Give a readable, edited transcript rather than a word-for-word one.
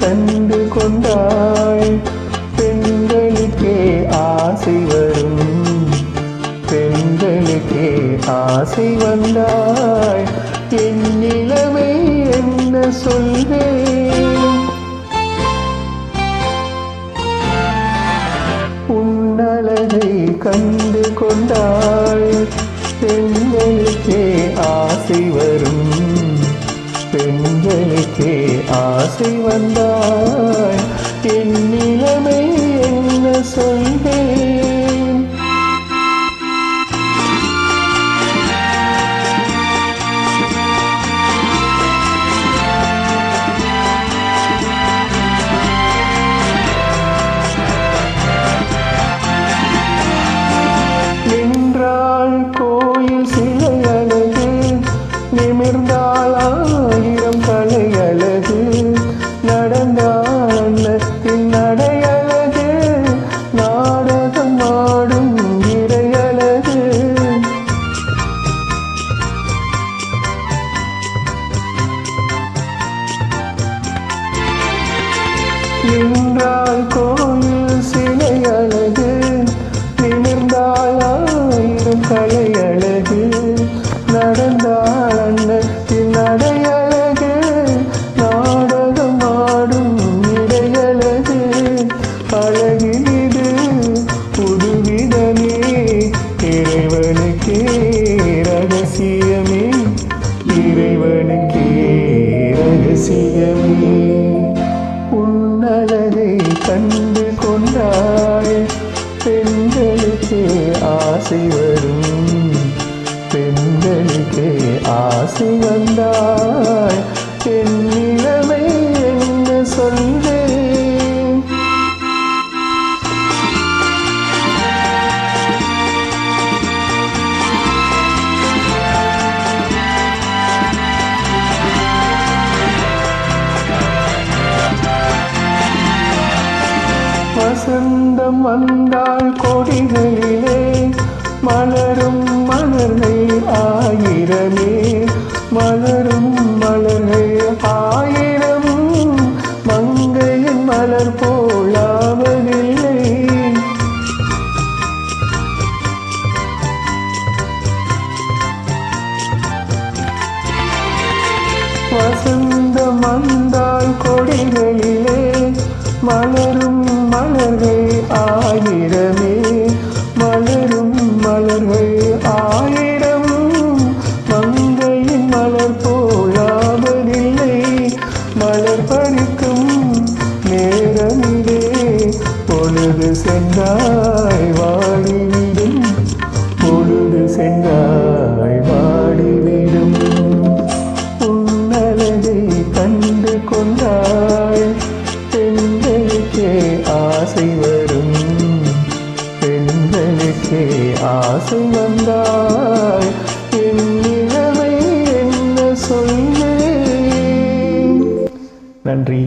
கண்டு கொண்டாய், பெண்களுக்கே ஆசை வரும், பெண்களுக்கே ஆசை வந்தாய், என் நிலைமை என்ன சொல்வேன்? உன்னழகை கண்டு கொண்டாய், பெண்களுக்கே ஆசை வரும், பெண்களுக்கே ஆசை வந்தாய், என் நிலைமை என்ன சொல்வேன்? நின்றாள் கோயில் சிலை அழகு, நிமிர்ந்தாள் ஆயிரம் கலை அழகு, நடந்தாள் அன்னத்தின் நடையழகு, நாடகம் ஆடும் இடையழகு. நின்றாள் கோயில் சிலை அழகு, நிமிர்ந்தாள் ஆயிரம் கலை அழகு, நடந்தாள் அன்னத்தின் நடையழகு, நாடகம் ஆடும் இடையழகு. அழகில் இது புதுவிதமே, இறைவனுக்கே ரகசியமே, இறைவனுக்கே ரகசியமே. உன்னழகை கண்டு கொண்டாய், பெண்களுக்கே ஆசை வரும், பெண்களுக்கே ஆசை வந்தாய், என் நிலைமை என்ன சொல்வேன்? வசந்தம் வந்தால் கொடிகளிலே மலரும் மலர்கள் ஆயிரமே, மலரும் மலர்கள் ஆயிரம், மங்கையின் மலர் போலாவதில்லை. வசந்தம் வந்தால் கொடிகளிலே மலரும் மலர்கள் ஆயிரமே, மலரும் மலர்கள் ஆயிரம், மங்கையின் மலர் போலாவதில்லை. மலர் பறிக்கும் நேரமிலே பொழுது சென்றாய் வாடிவிடும், பொழுது சென்றாய் வாடிவிடும். உன்னழகை கண்டு கொண்டாய், பெண்களுக்கே ஆசை வரும், பெண்களுக்கே ஆசை வந்தாய், என் நிலைமை என்ன சொல்வேன்? நன்றி.